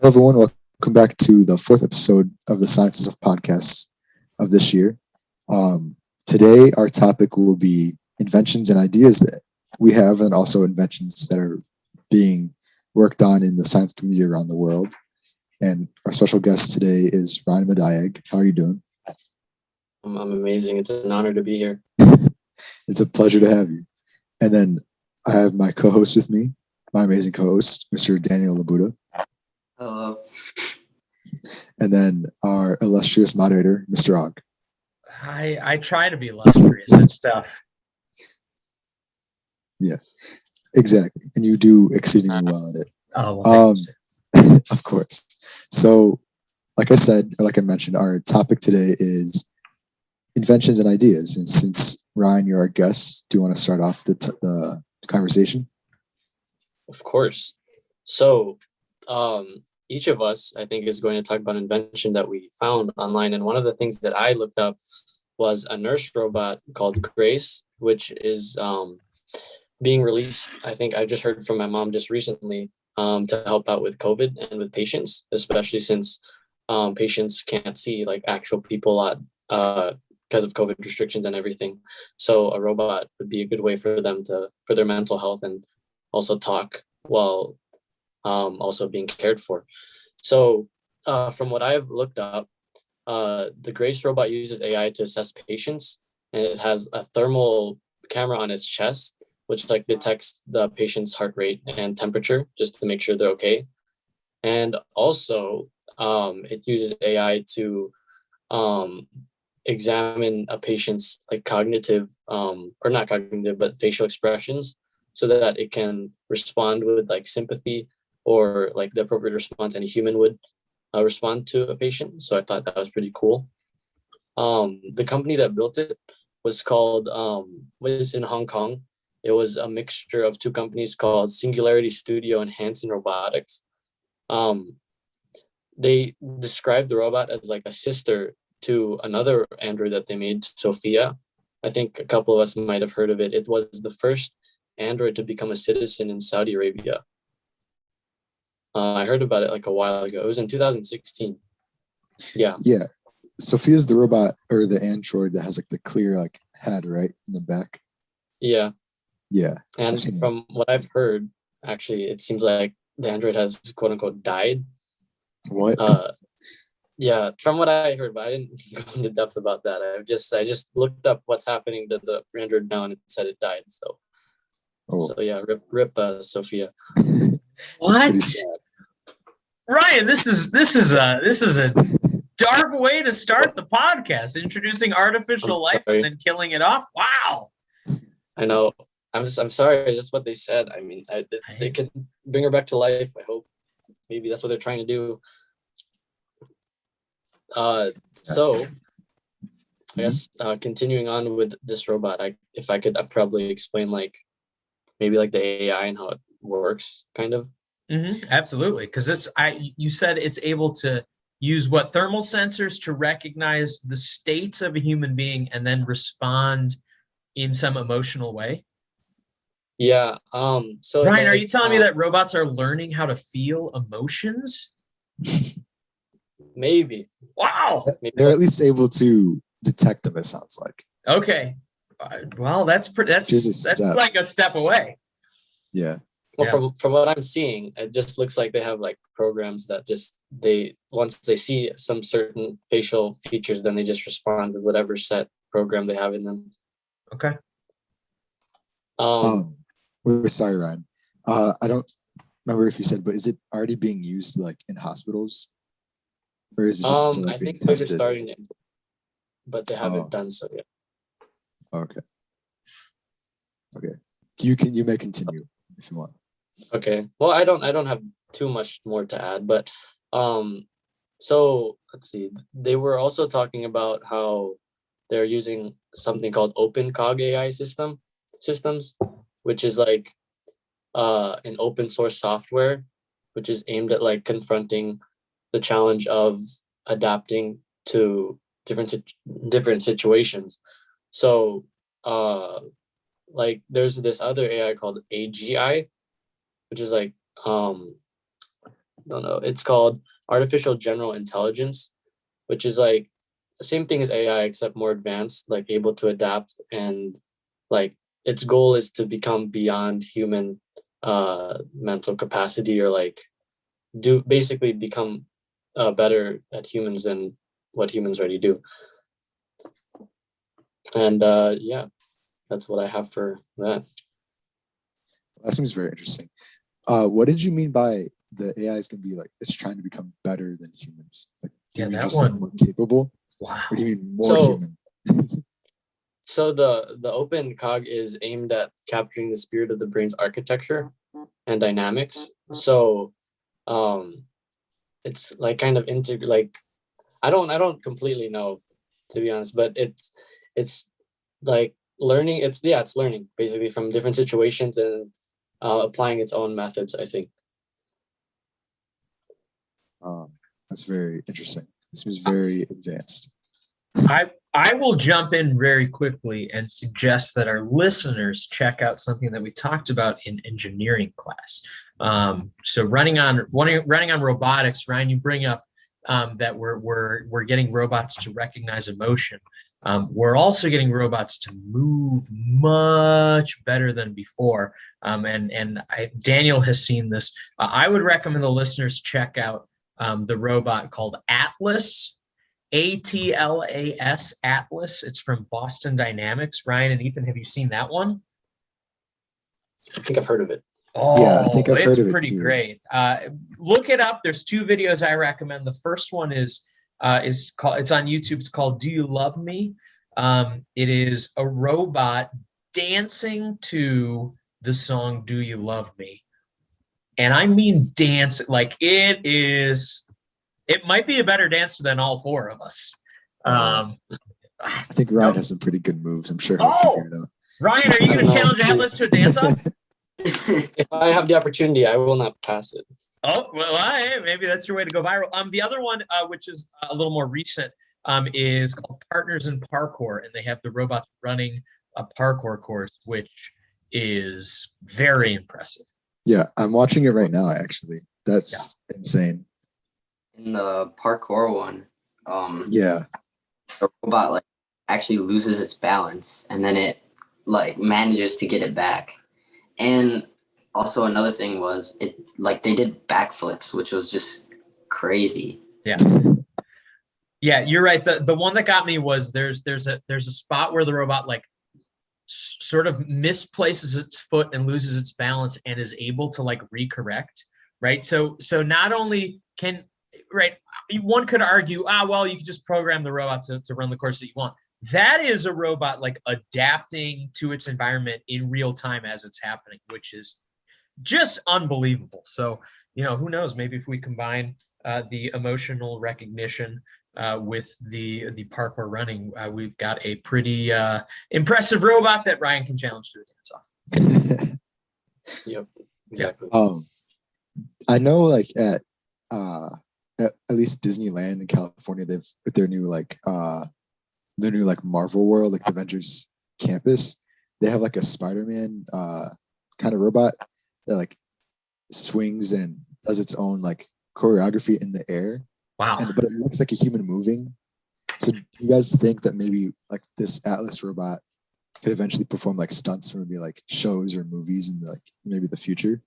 Hello, everyone. Welcome back to the fourth episode of the Sciences of Podcasts of this year. Today, our topic will be inventions and ideas that we have, and also inventions that are being worked on in the science community around the world. And our special guest today is Ryan Madayag. How are you doing? I'm amazing. It's an honor to be here. It's a pleasure to have you. And then I have my co-host with me, my amazing co-host, Mr. Daniel Labuda. Hello. And then our illustrious moderator, Mr. Og. I try to be illustrious. It's tough. Yeah, exactly. And you do exceedingly well at it. Oh, well, Of course. So, like I said, or like I mentioned, our topic today is inventions and ideas. And since Ryan, you're our guest, do you want to start off the conversation? Of course. So, each of us, I think, is going to talk about an invention that we found online. And one of the things that I looked up was a nurse robot called Grace, which is being released. I think I just heard from my mom just recently to help out with COVID and with patients, especially since patients can't see like actual people a lot because of COVID restrictions and everything. So a robot would be a good way for them for their mental health and also talk while also being cared for. So from what I've looked up, the Grace robot uses AI to assess patients, and it has a thermal camera on its chest, which like detects the patient's heart rate and temperature just to make sure they're okay. And also, it uses AI to examine a patient's like cognitive, or not cognitive, but facial expressions, so that it can respond with like sympathy or like the appropriate response any human would respond to a patient. So I thought that was pretty cool. The company that built it was called, was in Hong Kong. It was a mixture of two companies called Singularity Studio and Hanson Robotics. They described the robot as like a sister to another Android that they made, Sophia. I think a couple of us might have heard of it. It was the first Android to become a citizen in Saudi Arabia. I heard about it like a while ago. It was in 2016. Yeah. Yeah. Sophia's the robot or the android that has like the clear like head, right, in the back. Yeah. Yeah. And from what I've heard, actually, it seems like the android has quote unquote died. What? Yeah, from what I heard, but I didn't go into depth about that. I just looked up what's happening to the android now, and it said it died. So yeah, rip Sophia. what? Ryan, this is a dark way to start the podcast, introducing artificial life and then killing it off. Wow. I know. I'm sorry. It's just what they said. I mean, they can bring her back to life. I hope. Maybe that's what they're trying to do. So I guess continuing on with this robot, if I could, I'd probably explain like maybe like the AI and how it works, kind of. Mm-hmm, absolutely, because you said it's able to use what thermal sensors to recognize the states of a human being and then respond in some emotional way. Yeah. So Ryan, are you telling me that robots are learning how to feel emotions? Maybe. Wow. They're at least able to detect them, it sounds like. Okay. Well, that's like a step away. Yeah. Well, from what I'm seeing, it just looks like they have like programs that once they see some certain facial features, then they just respond with whatever set program they have in them. Okay. We're sorry, Ryan. I don't remember if you said, but is it already being used like in hospitals, or is it just still like, being tested? They're starting it, but they haven't done so yet. Okay. You may continue if you want. Okay. Well, I don't have too much more to add, but so let's see. They were also talking about how they're using something called OpenCog AI systems, which is like an open source software, which is aimed at like confronting the challenge of adapting to different situations. So like there's this other AI called AGI, which is like don't know. It's called artificial general intelligence, which is like the same thing as AI except more advanced, like able to adapt, and like its goal is to become beyond human mental capacity, or like do basically become better at humans than what humans already do. And yeah, that's what I have for that. That seems very interesting. What did you mean by the AI is going to be like, it's trying to become better than humans? Like, do you mean that just like more capable? Wow. Or do you mean more human? So the open cog is aimed at capturing the spirit of the brain's architecture and dynamics. So it's like kind of like I don't completely know, to be honest, but it's like learning. It's learning basically from different situations and applying its own methods, I think. That's very interesting. This was very advanced. I will jump in very quickly and suggest that our listeners check out something that we talked about in engineering class. So running on robotics, Ryan, you bring up that we're getting robots to recognize emotion. We're also getting robots to move much better than before. Daniel has seen this. I would recommend the listeners check out the robot called Atlas. ATLAS, Atlas. It's from Boston Dynamics. Ryan and Ethan, have you seen that one? I think I've heard of it. Oh, yeah, I think I've heard of it pretty too. Great. Look it up. There's 2 videos I recommend. The first one is called. It's on YouTube. It's called "Do You Love Me?" It is a robot dancing to the song "Do You Love Me?" And I mean dance like it is. It might be a better dancer than all 4 of us. I think Ryan has some pretty good moves. I'm sure he'll figure it out. Ryan, are you going to challenge Atlas to a dance-off? If I have the opportunity, I will not pass it. Oh, well, maybe that's your way to go viral. The other one, which is a little more recent, is called Partners in Parkour, and they have the robots running a parkour course, which is very impressive. Yeah, I'm watching it right now, actually. That's insane. In the parkour one, yeah, the robot like actually loses its balance and then it like manages to get it back. And also another thing was it like they did backflips, which was just crazy. Yeah. Yeah, you're right. The one that got me was there's a spot where the robot like sort of misplaces its foot and loses its balance and is able to like recorrect, right? So not only can one could argue, well, you can just program the robot to run the course that you want. That is a robot like adapting to its environment in real time as it's happening, which is just unbelievable. So, who knows? Maybe if we combine the emotional recognition with the parkour running, we've got a pretty impressive robot that Ryan can challenge to a dance-off. Yep, exactly. I know, like at least Disneyland in California, they've with their new Marvel World, like the Avengers campus, they have like a Spider-Man kind of robot that like swings and does its own like choreography in the air. Wow. But it looks like a human moving. So do you guys think that maybe like this Atlas robot could eventually perform like stunts for maybe like shows or movies in like maybe the future?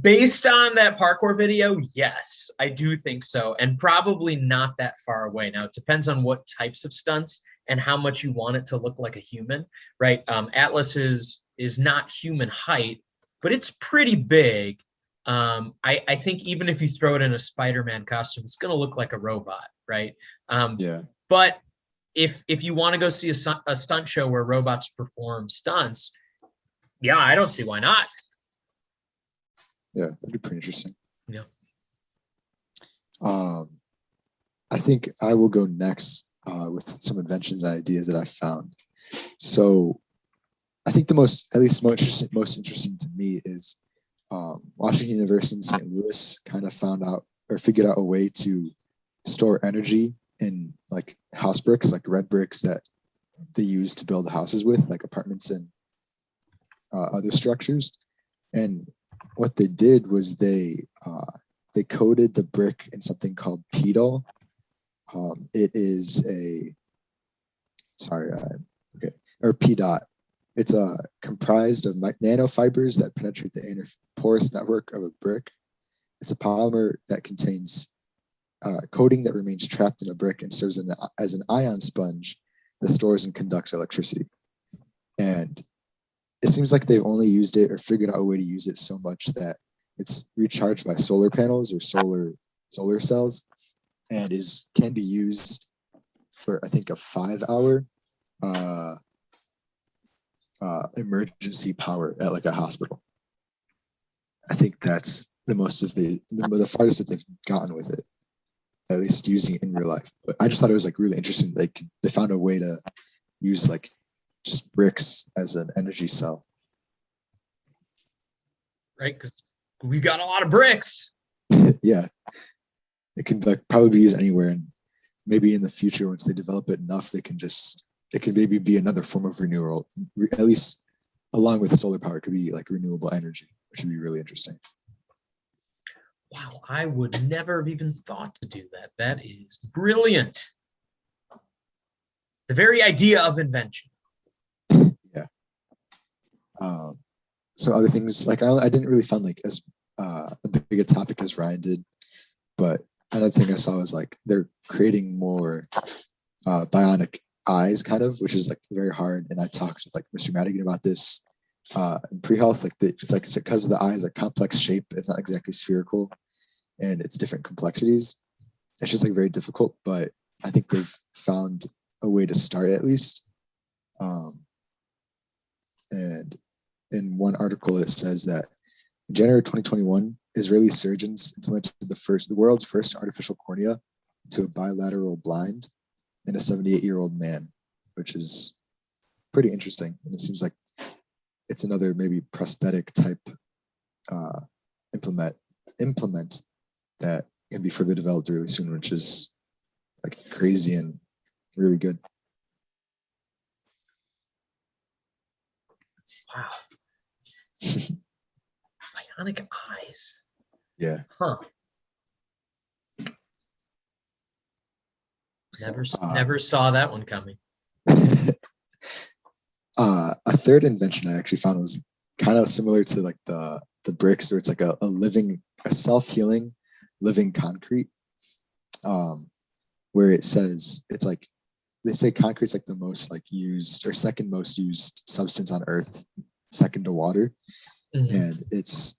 Based on that parkour video, yes, I do think so, and probably not that far away. Now, it depends on what types of stunts and how much you want it to look like a human, right? Atlas is not human height, but it's pretty big. I think even if you throw it in a Spider-Man costume, it's going to look like a robot, right? Yeah. But if you want to go see a stunt show where robots perform stunts, yeah, I don't see why not. Yeah, that'd be pretty interesting. Yeah. I think I will go next with some inventions and ideas that I found. So I think the most interesting to me is Washington University in St. Louis kind of figured out a way to store energy in like house bricks, like red bricks that they use to build houses with, like apartments and other structures. And what they did was they coated the brick in something called pedal. It is or P dot. It's comprised of nanofibers that penetrate the inner porous network of a brick. It's a polymer that contains coating that remains trapped in a brick and serves as an ion sponge that stores and conducts electricity. And it seems like they've only used it or figured out a way to use it so much that it's recharged by solar panels or solar cells, and can be used for, I think, a 5-hour emergency power at like a hospital. I think that's the most of the farthest that they've gotten with it, at least using it in real life. But I just thought it was like really interesting. They found a way to use like just bricks as an energy cell. Right, because we got a lot of bricks. Yeah, it can like probably be used anywhere, and maybe in the future, once they develop it enough, it can maybe be another form of renewal. At least along with solar power, it could be like renewable energy, which would be really interesting. Wow, I would never have even thought to do that. That is brilliant. The very idea of invention. Yeah. So other things, like I didn't really find like as a big a topic as Ryan did, but another thing I saw was like they're creating more bionic eyes, kind of, which is like very hard. And I talked with like Mr. Madigan about this in pre-health. Like it's because of the eyes, a complex shape. It's not exactly spherical, and it's different complexities. It's just like very difficult. But I think they've found a way to start at least. And in one article, it says that in January 2021, Israeli surgeons implemented the world's first artificial cornea to a bilateral blind in a 78-year-old man, which is pretty interesting. And it seems like it's another maybe prosthetic type implement that can be further developed really soon, which is like crazy and really good. Wow. Bionic eyes. Yeah. Huh. Never saw that one coming. A third invention I actually found was kind of similar to like the bricks, where it's like a self-healing living concrete, where it says it's like they say concrete's like the most like used or second most used substance on Earth, second to water. Mm-hmm. And it's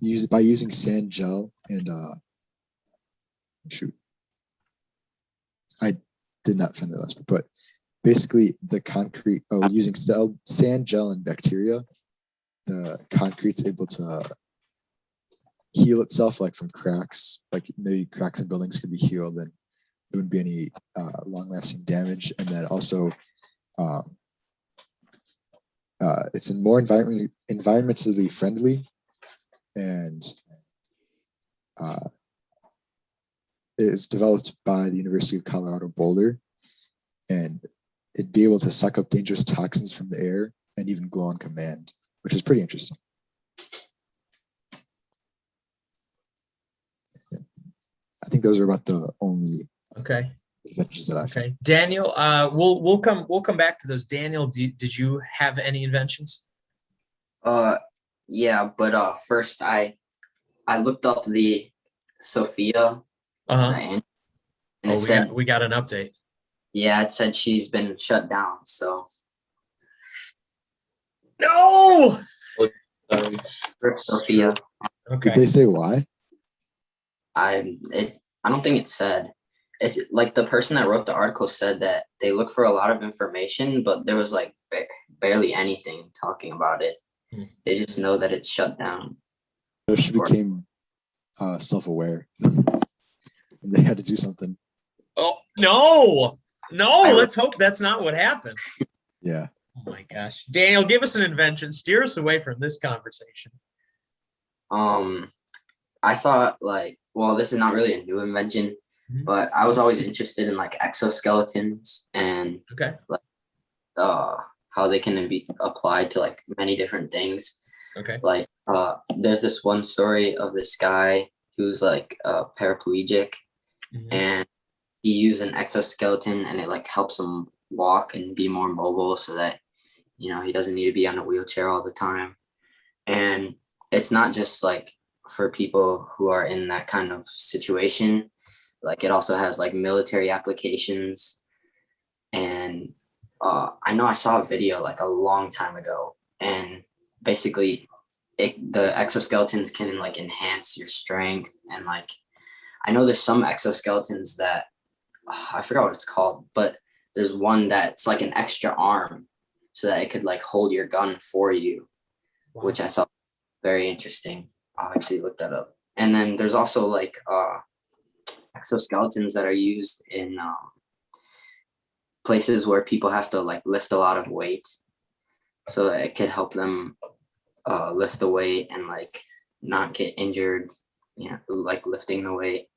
used by using sand gel and I did not find the last, but basically the concrete using sand gel and bacteria, the concrete's able to heal itself like from cracks. Like maybe cracks in buildings could be healed and there wouldn't be any long-lasting damage. And then also it's more environmentally friendly, and it is developed by the University of Colorado Boulder, and it'd be able to suck up dangerous toxins from the air and even glow on command, which is pretty interesting. I think those are about the only inventions that I found. Okay, Daniel, we'll come back to those. Daniel, did you have any inventions? Yeah, but first I looked up the Sophia. And it said we got an update. Yeah, it said she's been shut down. So no. Sorry. Sophia. Okay. Did they say why? I don't think it said. It's like the person that wrote the article said that they look for a lot of information, but there was like barely anything talking about it. They just know that it's shut down. So she became self-aware. And they had to do something. Oh no! Let's hope that's not what happened. Yeah. Oh my gosh, Daniel, give us an invention. Steer us away from this conversation. I thought this is not really a new invention, but I was always interested in like exoskeletons and how they can be applied to like many different things. Okay. Like, there's this one story of this guy who's like paraplegic, and he used an exoskeleton, and it like helps him walk and be more mobile, so that he doesn't need to be on a wheelchair all the time. And it's not just like for people who are in that kind of situation. Like, it also has like military applications. And I know I saw a video like a long time ago, and basically the exoskeletons can like enhance your strength. And like, I know there's some exoskeletons that I forgot what it's called, but there's one that's like an extra arm so that it could like hold your gun for you, which I thought very interesting. I'll actually look that up. And then there's also like exoskeletons that are used in places where people have to like lift a lot of weight, so that it could help them lift the weight and like not get injured, like lifting the weight.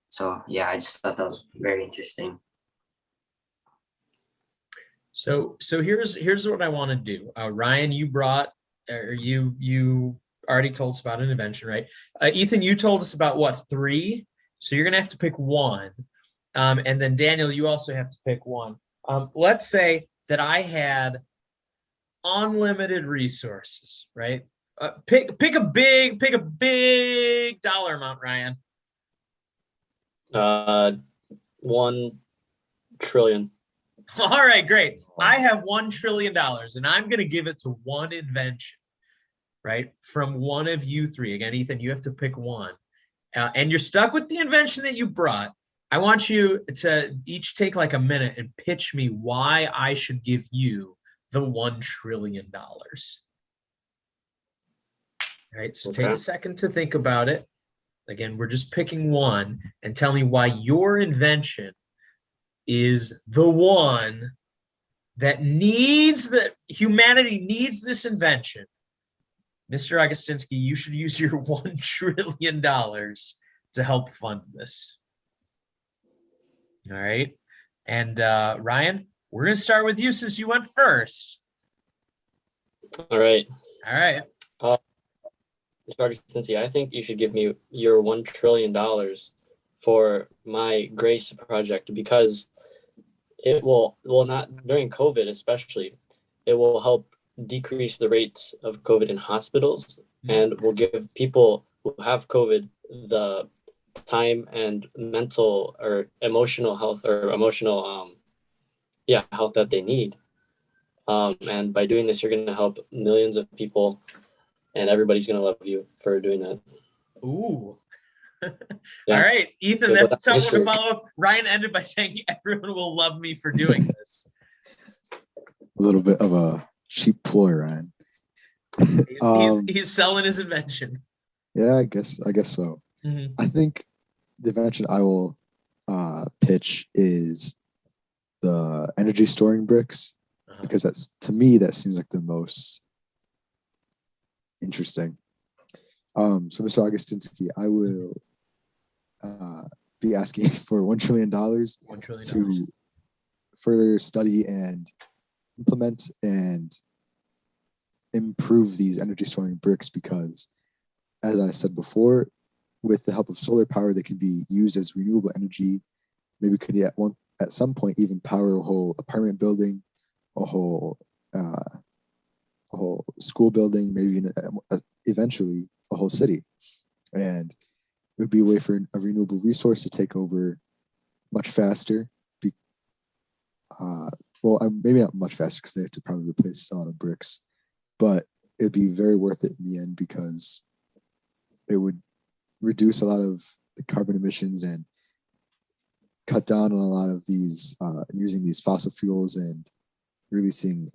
So yeah, I just thought that was very interesting. So here's what I want to do. Ryan, you already told us about an invention, right? Ethan, you told us about what, 3? So you're gonna have to pick one. And then Daniel, you also have to pick one. Let's say that I had unlimited resources, right? Pick a big dollar amount, Ryan. 1 trillion. All right, great. I have $1 trillion, and I'm going to give it to one invention, right? From one of you 3. Again, Ethan, you have to pick one. And you're stuck with the invention that you brought. I want you to each take like a minute and pitch me why I should give you the $1 trillion. All right, so take a second to think about it. Again, we're just picking one, and tell me why your invention is the one that humanity needs this invention. Mr. Augustinski, you should use your $1 trillion to help fund this. All right. And Ryan, we're going to start with you since you went first. All right. Mr. Augustinski, I think you should give me your $1 trillion for my GRACE project, because it will not, during COVID especially, it will help decrease the rates of COVID in hospitals, and will give people who have COVID the time and mental or emotional health, or emotional health that they need. And by doing this, you're going to help millions of people, and everybody's going to love you for doing that. Ooh. Yeah. All right, Ethan, that's a tough one to follow up. Ryan ended by saying everyone will love me for doing this. A little bit of a cheap ploy, Ryan. He's selling his invention. Yeah, I guess so. Mm-hmm. I think the invention I will pitch is the energy storing bricks, because that's, to me, that seems like the most interesting. So Mr. Augustinski, I will be asking for $1 trillion to further study and implement and improve these energy storing bricks, because, as I said before, with the help of solar power, they can be used as renewable energy. Maybe could at some point even power a whole apartment building, a whole school building, maybe even eventually a whole city. And it would be a way for a renewable resource to take over much faster. Maybe not much faster, because they have to probably replace a lot of bricks, but it'd be very worth it in the end, because it would reduce a lot of the carbon emissions and cut down on a lot of these using these fossil fuels and releasing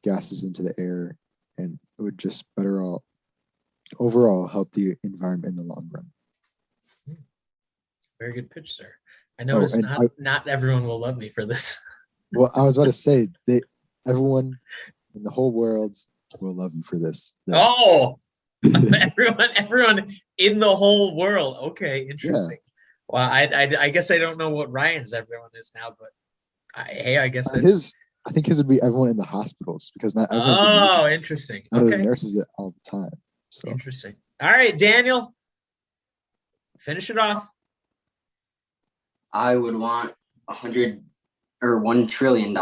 gases into the air, and it would just overall help the environment in the long run. Very good pitch, sir. I noticed not everyone will love me for this. Well, I was about to say, everyone in the whole world will love you for this. Oh, everyone in the whole world. Okay, interesting. Yeah. Well, I guess I don't know what Ryan's everyone is now, but I guess that's... I think his would be everyone in the hospitals because not everyone's gonna be Oh, using interesting. one of those Okay. nurses all the time. So Interesting. All right, Daniel, finish it off. I would want $1 trillion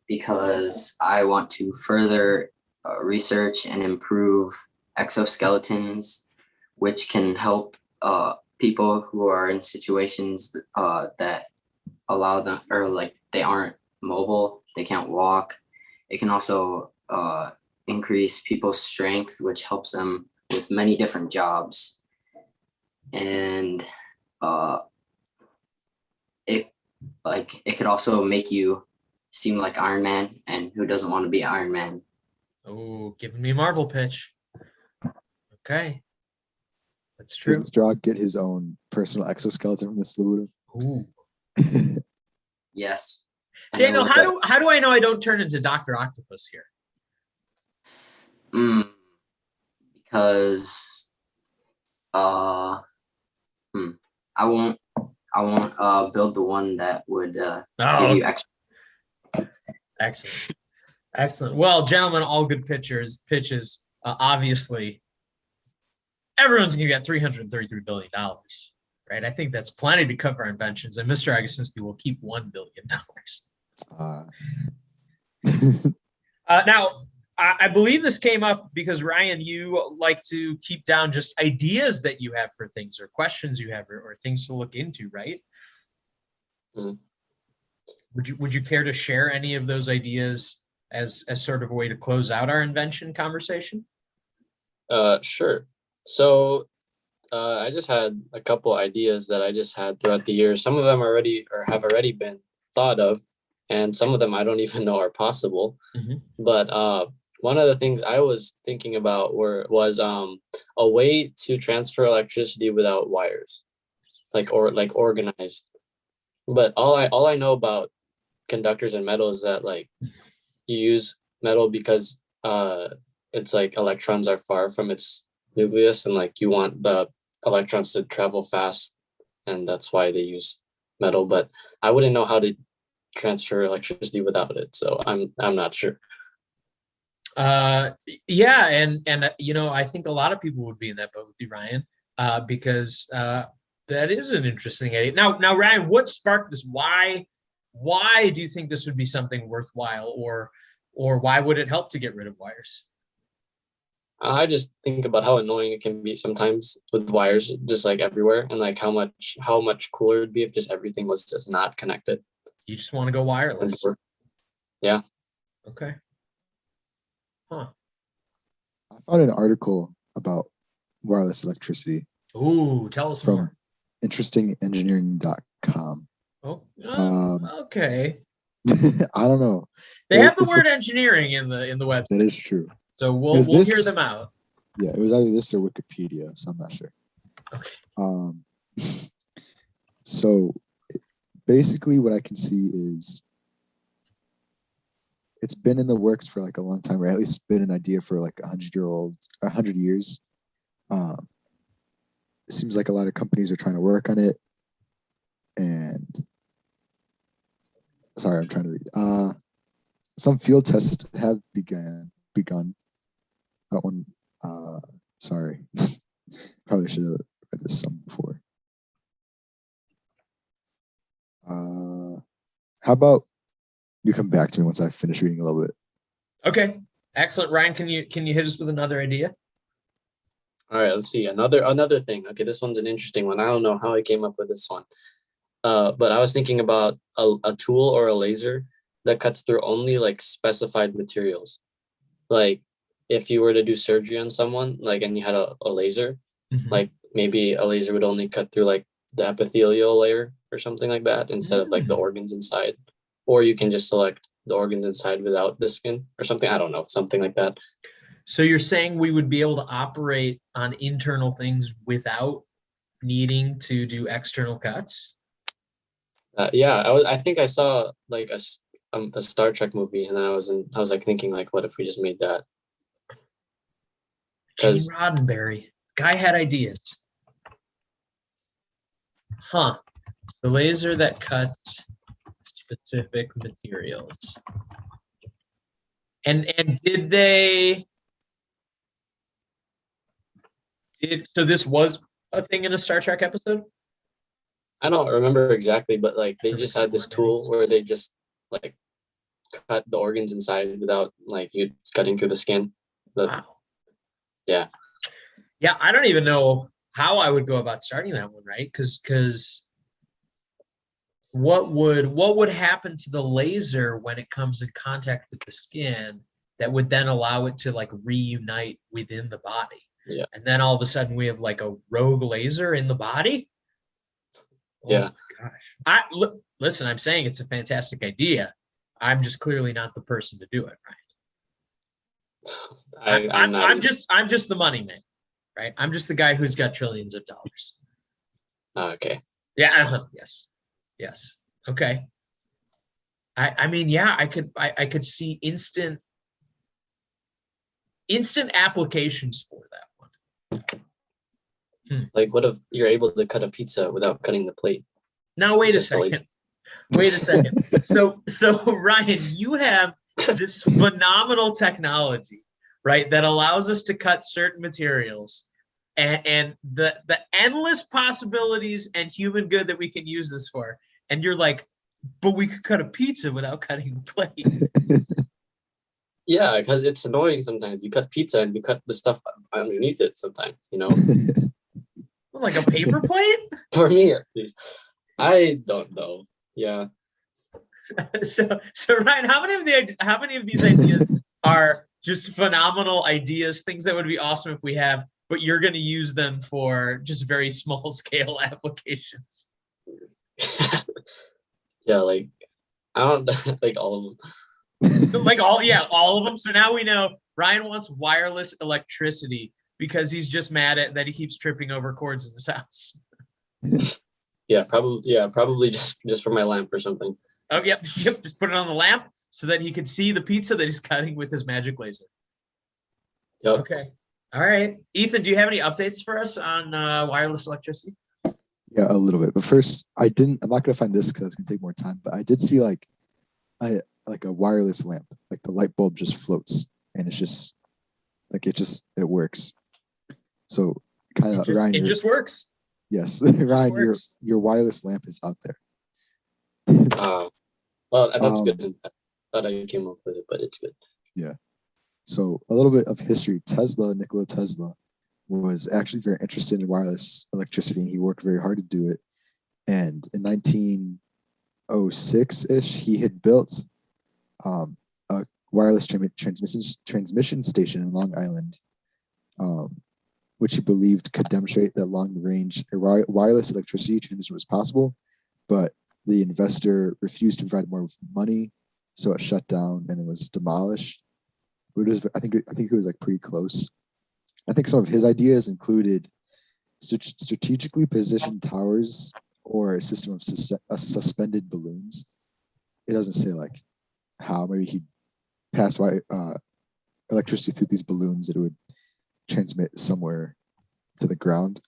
because I want to further research and improve exoskeletons, which can help people who are in situations that allow them, or like they aren't mobile, they can't walk. It can also increase people's strength, which helps them with many different jobs. And it could also make you seem like Iron Man, and who doesn't want to be Iron Man? Oh, giving me a Marvel pitch. Okay. That's does true. Mr. Odd get his own personal exoskeleton from this Ludo? Ooh. Yes. And it'll Daniel, look how do I know I don't turn into Dr. Octopus here? because I won't build the one that would give you extra. Excellent. Excellent. Well, gentlemen, all good pitches. Obviously, everyone's going to get $333 billion, right? I think that's plenty to cover our inventions, and Mr. Agasinski will keep $1 billion. Now, I believe this came up because, Ryan, you like to keep down just ideas that you have for things or questions you have or things to look into, right? Mm. Would you care to share any of those ideas as sort of a way to close out our invention conversation? Sure. So I just had a couple ideas that I just had throughout the years. Some of them have already been thought of, and some of them I don't even know are possible. Mm-hmm. But one of the things I was thinking about was a way to transfer electricity without wires, like organized. But all I know about conductors and metal is that like you use metal because it's like electrons are far from its nucleus, and like you want the electrons to travel fast, and that's why they use metal. But I wouldn't know how to transfer electricity without it, so I'm not sure. Yeah, and I think a lot of people would be in that boat with you, Ryan, because that is an interesting idea. Now, Ryan, what sparked this? Why do you think this would be something worthwhile, or why would it help to get rid of wires? I just think about how annoying it can be sometimes with wires just like everywhere, and like how much cooler it would be if just everything was just not connected. You just want to go wireless. Yeah. Okay. Huh. I found an article about wireless electricity. Ooh, tell us from more. interestingengineering.com. Oh, okay. I don't know. They have the word engineering in the website. That is true. So we'll hear them out. Yeah, it was either this or Wikipedia, so I'm not sure. Okay. So basically what I can see is it's been in the works for like a long time, or at least been an idea for like 100 years. It seems like a lot of companies are trying to work on it. And sorry, I'm trying to read. Some field tests have begun. I don't want. Sorry, probably should have read this some before. How about you come back to me once I finish reading a little bit? Okay, excellent. Ryan, can you hit us with another idea? All right, let's see. Another thing. Okay, this one's an interesting one. I don't know how I came up with this one. But I was thinking about a tool or a laser that cuts through only like specified materials. Like if you were to do surgery on someone, like, and you had a laser, like maybe a laser would only cut through like the epithelial layer or something like that instead of like the organs inside. Or you can just select the organs inside without the skin or something. I don't know, something like that. So you're saying we would be able to operate on internal things without needing to do external cuts? Yeah, I think I saw like a Star Trek movie, and then I was like thinking like, what if we just made that? Gene Roddenberry, guy had ideas. The laser that cuts specific materials. And did so this was a thing in a Star Trek episode? I don't remember exactly, but like they just had this tool where they just like cut the organs inside without like you cutting through the skin. Wow. Yeah. Yeah, I don't even know how I would go about starting that one, right? Because what would happen to the laser when it comes in contact with the skin that would then allow it to like reunite within the body? Yeah. And then all of a sudden we have like a rogue laser in the body? Yeah. Oh my gosh. Listen, I'm saying it's a fantastic idea. I'm just clearly not the person to do it, right? I'm just the money man, right? I'm just the guy who's got trillions of dollars. Okay. Yeah. Yes. Okay. I mean, yeah, I could see instant applications for that one. Like, what if you're able to cut a pizza without cutting the plate? Now, wait a Just a second. Wait a second. So Ryan, you have this phenomenal technology, right, that allows us to cut certain materials, and the endless possibilities and human good that we can use this for. And you're like, but we could cut a pizza without cutting the plate. Yeah, because it's annoying sometimes. You cut pizza and you cut the stuff underneath it sometimes, you know? Like a paper plate? For me, at least. I don't know. Yeah. So Ryan, how many of these ideas are just phenomenal ideas, things that would be awesome if we have, but you're going to use them for just very small scale applications? Yeah, like I don't like all of them. Like all of them. So now we know Ryan wants wireless electricity because he's just mad at that he keeps tripping over cords in his house. Probably just for my lamp or something. Oh, yep. Just put it on the lamp so that he could see the pizza that he's cutting with his magic laser. Yep. Okay. All right. Ethan, do you have any updates for us on wireless electricity? Yeah, a little bit. But first, I'm not going to find this because it's going to take more time, but I did see like a wireless lamp. Like the light bulb just floats and it's just like it works. So kind of Ryan, it just works. Yes. Ryan, your wireless lamp is out there. Well, that's good. I thought I came up with it, but it's good. Yeah. So a little bit of history. Nikola Tesla, was actually very interested in wireless electricity, and he worked very hard to do it. And in 1906-ish, he had built a wireless transmission station in Long Island, which he believed could demonstrate that long-range wireless electricity transmission was possible, but the investor refused to provide more money, so it shut down and it was demolished. I think it was like pretty close. I think some of his ideas included strategically positioned towers or a system of suspended balloons. It doesn't say like how. Maybe he'd pass electricity through these balloons that it would transmit somewhere to the ground.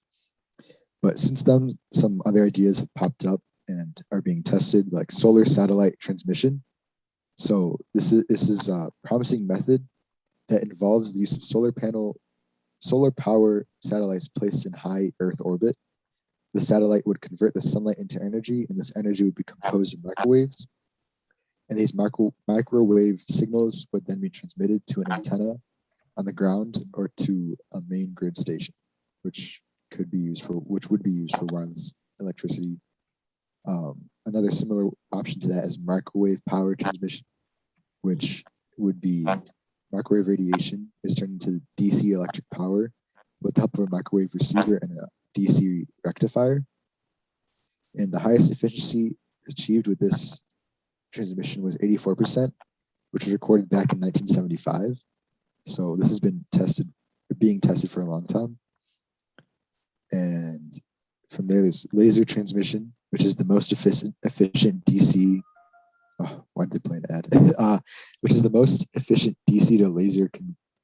But since then, some other ideas have popped up and are being tested, like solar satellite transmission. So this is a promising method that involves the use of solar power satellites placed in high Earth orbit. The satellite would convert the sunlight into energy, and this energy would be composed of microwaves. And these microwave signals would then be transmitted to an antenna on the ground or to a main grid station, which would be used for wireless electricity. Another similar option to that is microwave power transmission, which would be microwave radiation is turned into DC electric power with the help of a microwave receiver and a DC rectifier. And the highest efficiency achieved with this transmission was 84%, which was recorded back in 1975. So this has been being tested for a long time. And from there, there's laser transmission, which is the most efficient DC. Oh, why did they play an ad? Which is the most efficient DC to laser.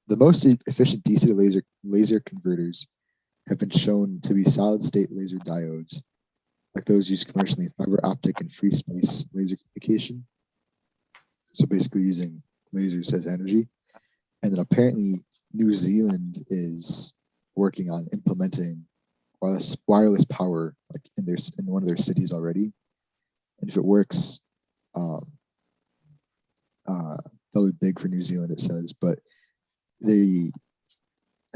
The most efficient DC to laser converters have been shown to be solid-state laser diodes, like those used commercially in fiber optic and free space laser communication. So basically using lasers as energy. And then apparently New Zealand is working on implementing wireless power like in one of their cities already. And if it works, that'll be big for New Zealand, it says. But an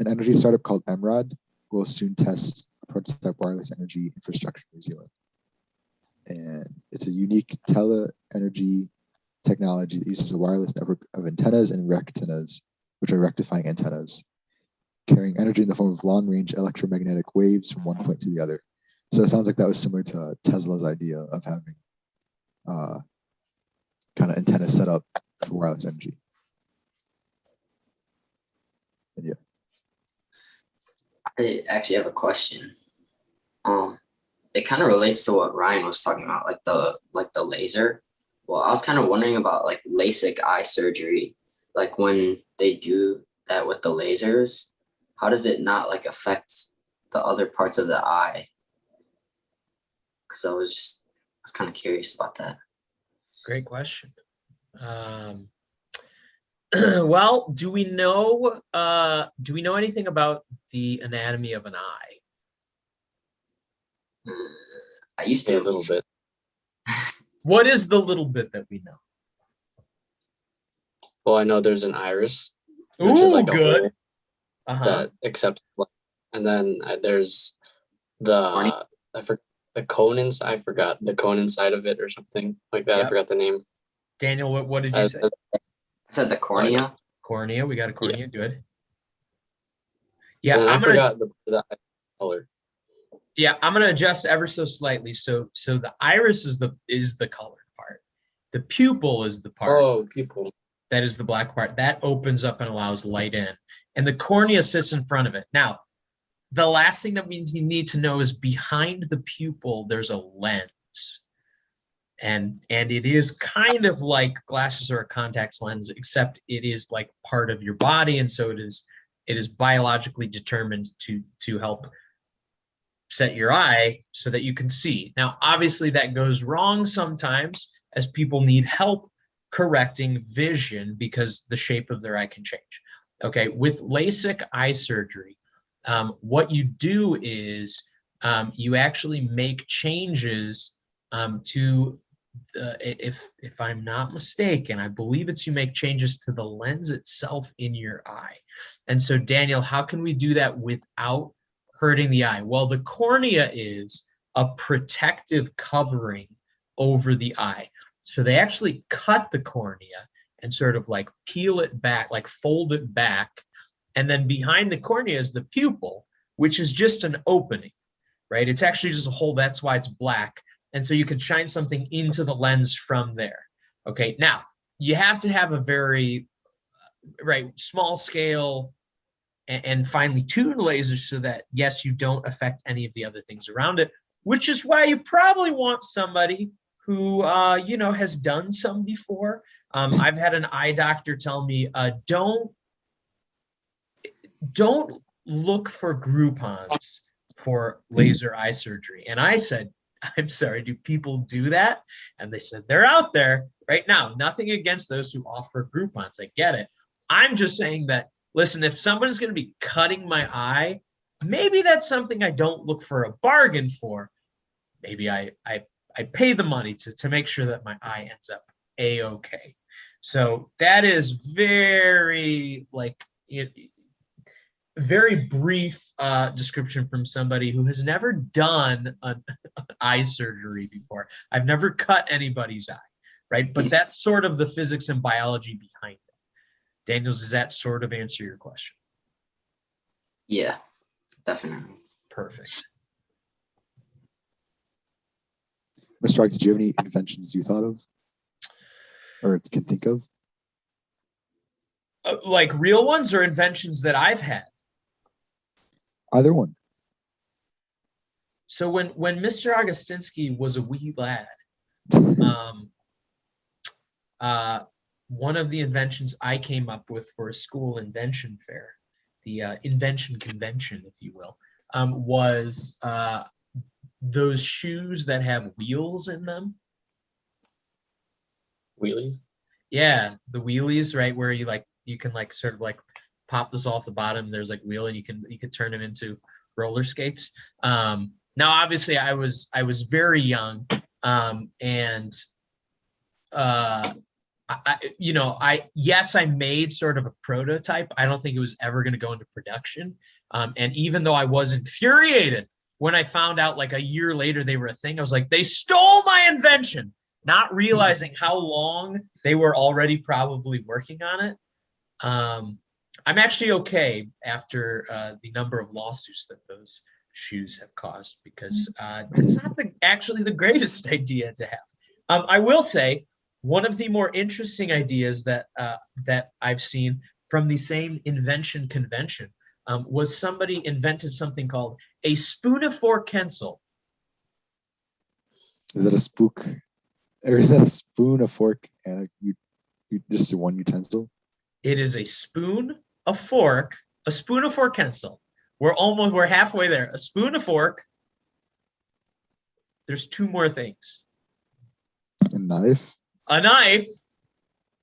energy startup called Emrod will soon test a prototype wireless energy infrastructure in New Zealand. And it's a unique tele-energy technology that uses a wireless network of antennas and rectinas, which are rectifying antennas, carrying energy in the form of long-range electromagnetic waves from one point to the other. So it sounds like that was similar to Tesla's idea of having kind of antenna set up for wireless energy. And yeah. I actually have a question. It kind of relates to what Ryan was talking about, like the laser. Well, I was kind of wondering about like LASIK eye surgery, like when they do that with the lasers, how does it not like affect the other parts of the eye? Because I was kind of curious about that. Great question. Well, do we know anything about the anatomy of an eye? I used Yeah, to a little bit. What is the little bit that we know? Well, I know there's an iris, which Ooh, is like a good. hole that accepts light. And then there's the conins. I forgot the conin side of it or something like that. Yep. I forgot the name. Daniel, what did you say? I said the cornea. Cornea. We got a cornea. Yeah. Good. Yeah, and I forgot the color. Yeah, I'm gonna adjust ever so slightly. So the iris is the colored part. The pupil is the part. Oh, pupil. That is the black part. That opens up and allows light in. And the cornea sits in front of it. Now, the last thing that you need to know is behind the pupil, there's a lens. And it is kind of like glasses or a contact lens, except it is like part of your body. And so it is biologically determined to help set your eye so that you can see. Now, obviously that goes wrong sometimes as people need help correcting vision because the shape of their eye can change. Okay, with LASIK eye surgery, what you do is you actually make changes to, if I'm not mistaken, I believe it's you make changes to the lens itself in your eye. And so, Daniel, how can we do that without hurting the eye? Well, the cornea is a protective covering over the eye. So they actually cut the cornea and sort of like peel it back, like fold it back. And then behind the cornea is the pupil, which is just an opening, right? It's actually just a hole. That's why it's black. And so you can shine something into the lens from there. Okay, now you have to have a very small scale and finely tuned lasers so that, yes, you don't affect any of the other things around it, which is why you probably want somebody who, has done some before. I've had an eye doctor tell me, don't look for Groupons for laser eye surgery. And I said, I'm sorry, do people do that? And they said, they're out there right now. Nothing against those who offer Groupons. I get it. I'm just saying that, listen, if somebody's going to be cutting my eye, maybe that's something I don't look for a bargain for. Maybe I pay the money to make sure that my eye ends up A-okay. So that is very very brief description from somebody who has never done an eye surgery before. I've never cut anybody's eye, right? But that's sort of the physics and biology behind it. Daniels, does that sort of answer your question? Yeah, definitely. Perfect. Mr. Rock, did you have any inventions you thought of or can think of? Like real ones or inventions that I've had? Either one. So when Mr. Augustinsky was a wee lad, one of the inventions I came up with for a school invention fair, the invention convention, if you will, was those shoes that have wheels in them. Wheelies. Yeah, the wheelies, right, where you can like sort of like pop this off the bottom. There's like wheel, and you can turn it into roller skates. Now, obviously, I was very young, and I made sort of a prototype. I don't think it was ever going to go into production. And even though I was infuriated when I found out like a year later they were a thing, I was like, they stole my invention, not realizing how long they were already probably working on it. I'm actually okay after the number of lawsuits that those shoes have caused, because it's not actually the greatest idea to have. I will say, one of the more interesting ideas that I've seen from the same invention convention was somebody invented something called a spoonifork pencil. Is that a spook, or is that a spoon, a fork, and just one utensil? It is a spoon, a fork, a spoon, a fork pencil. We're halfway there. A spoon, a fork. There's two more things. A knife. A knife.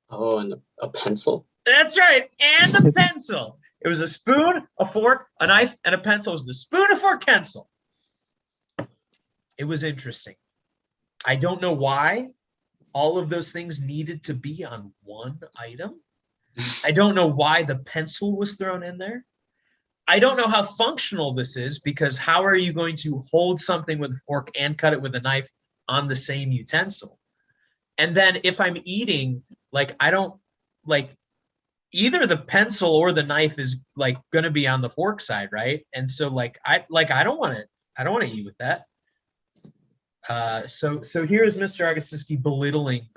Oh, and a pencil. That's right. And a pencil. It was a spoon, a fork, a knife, and a pencil. It was the spoon, a fork, pencil. It was interesting. I don't know why all of those things needed to be on one item. I don't know why the pencil was thrown in there. I don't know how functional this is, because how are you going to hold something with a fork and cut it with a knife on the same utensil? And then if I'm eating, like, I don't like either the pencil or the knife is like going to be on the fork side, right? And so I don't want to eat with that. So here's Mr. Agassinsky belittling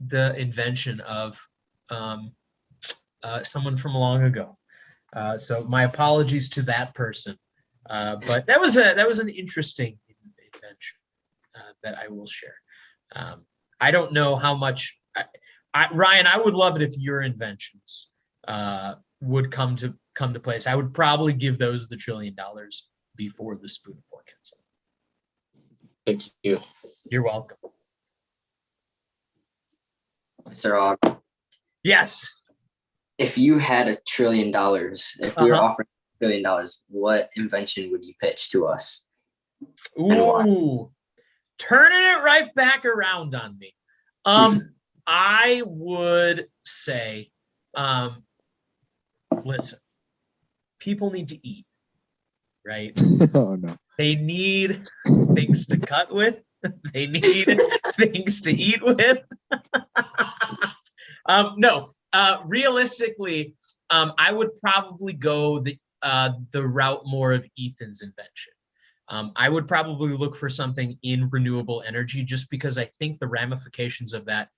the invention of someone from long ago. So my apologies to that person. But that was an interesting invention that I will share. I don't know how much, Ryan, I would love it if your inventions would come to place. I would probably give those the $1 trillion before the spoon fork pencil. Thank you. You're welcome. Mr. Og, Yes. if you had $1 trillion, if we were offering $1 trillion, what invention would you pitch to us? Ooh, turning it right back around on me. I would say, listen, people need to eat, right? Oh no. They need things to cut with. They need things to eat with. Realistically, I would probably go the route more of Ethan's invention. I would probably look for something in renewable energy, just because I think the ramifications of that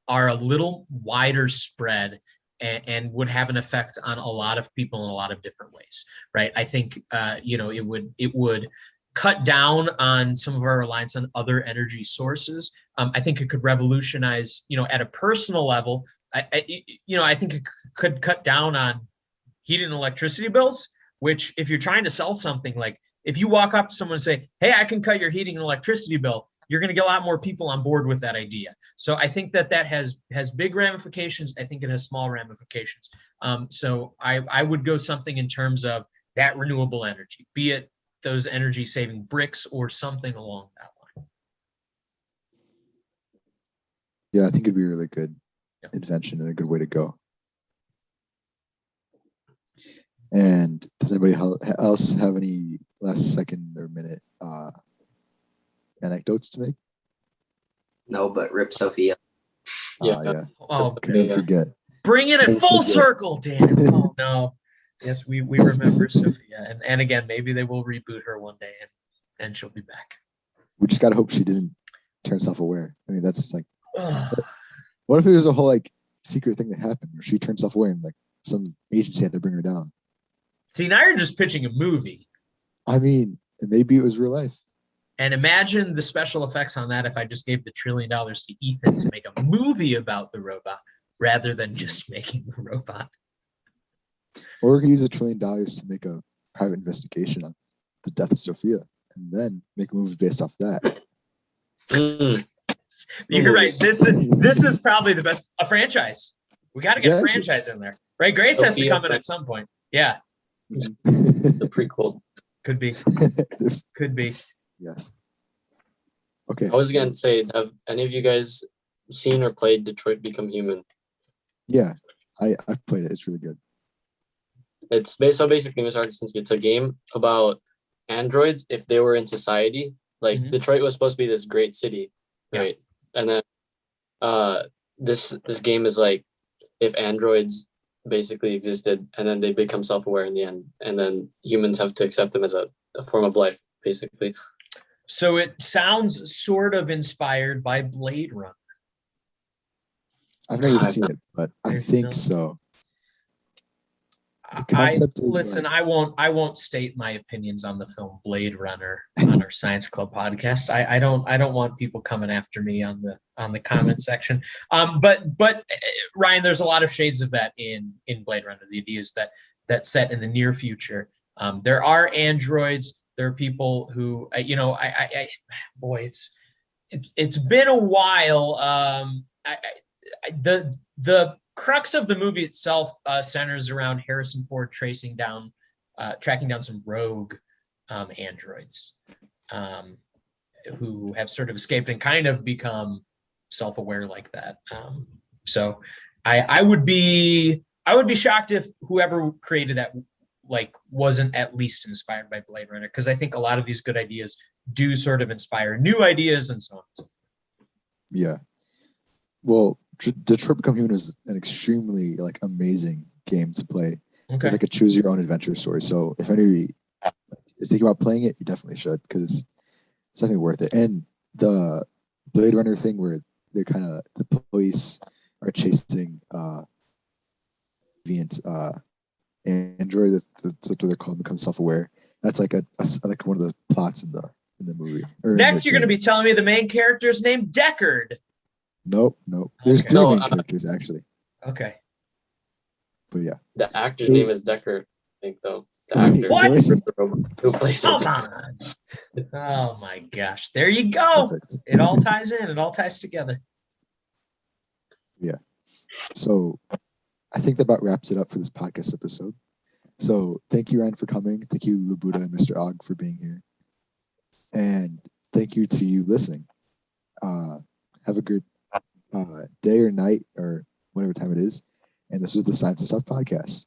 are a little wider spread and would have an effect on a lot of people in a lot of different ways, right? I think it would cut down on some of our reliance on other energy sources. I think it could revolutionize, at a personal level. I think it could cut down on heating and electricity bills, which, if you're trying to sell something, like if you walk up to someone and say, hey, I can cut your heating and electricity bill, you're going to get a lot more people on board with that idea. So I think that has big ramifications. I think it has small ramifications. So I would go something in terms of that renewable energy, be it those energy saving bricks or something along that line. Yeah, I think it'd be a really good invention and a good way to go. And does anybody else have any last second or minute anecdotes to make? No, but rip Sophia. Yeah. Oh, Couldn't forget. Bring it in full circle, Dan. Oh no. Yes, we remember Sophia, and again, maybe they will reboot her one day, and she'll be back. We just gotta hope she didn't turn self-aware. I mean, that's like, what if there's a whole secret thing that happened where she turned self-aware and some agency had to bring her down? See, now you're just pitching a movie. I mean, maybe it was real life. And imagine the special effects on that if I just gave the $1 trillion to Ethan to make a movie about the robot rather than just making the robot. Or we could use $1 trillion to make a private investigation on the death of Sophia and then make movies based off that. Mm, You're right. This is probably the best a franchise. We got to get a Exactly. franchise in there. Right? Grace has to Sophia come in at some point. Yeah, the prequel. could be. Could be. Yes. Okay. I was gonna say, have any of you guys seen or played Detroit Become Human? Yeah, I've played it. It's really good. It's basically, Mr. Arkinson, it's a game about androids if they were in society. Like Mhm. Detroit was supposed to be this great city, right? And then this game is like if androids basically existed and then they become self-aware in the end, and then humans have to accept them as a form of life, basically. So it sounds sort of inspired by Blade Runner. I've never I've seen not- it, but I There's think no- so. The I concept is listen. like- I won't state my opinions on the film Blade Runner on our Science Club podcast. I don't want people coming after me on the comment section. But Ryan, there's a lot of shades of that in Blade Runner. The idea is that set in the near future. There are androids. There are people who boy, it's been a while. The crux of the movie itself centers around Harrison Ford tracking down some rogue androids who have sort of escaped and kind of become self-aware like that. So I would be shocked if whoever created that like wasn't at least inspired by Blade Runner, because I think a lot of these good ideas do sort of inspire new ideas and so on. Yeah. Well, Detroit Become Human is an extremely like amazing game to play. Okay. It's like a choose your own adventure story. So if anybody is thinking about playing it, you definitely should, because it's definitely worth it. And the Blade Runner thing where they're kind of the police are chasing deviant android, that's what they're called, become self-aware. That's like like one of the plots in the movie. Next, you're going to be telling me the main character's named Deckard. Nope. There's Okay. three No, main characters actually. Okay. But yeah. The actor's name is Deckard, I think, though. The actor What? who plays Come him. on. Oh my gosh. There you go. Perfect. It all ties in. It all ties together. Yeah. So I think that about wraps it up for this podcast episode. So thank you, Ryan, for coming. Thank you, Labuda and Mr. Og, for being here. And thank you to you listening. Have a good day or night or whatever time it is. And this was the Science and Stuff podcast.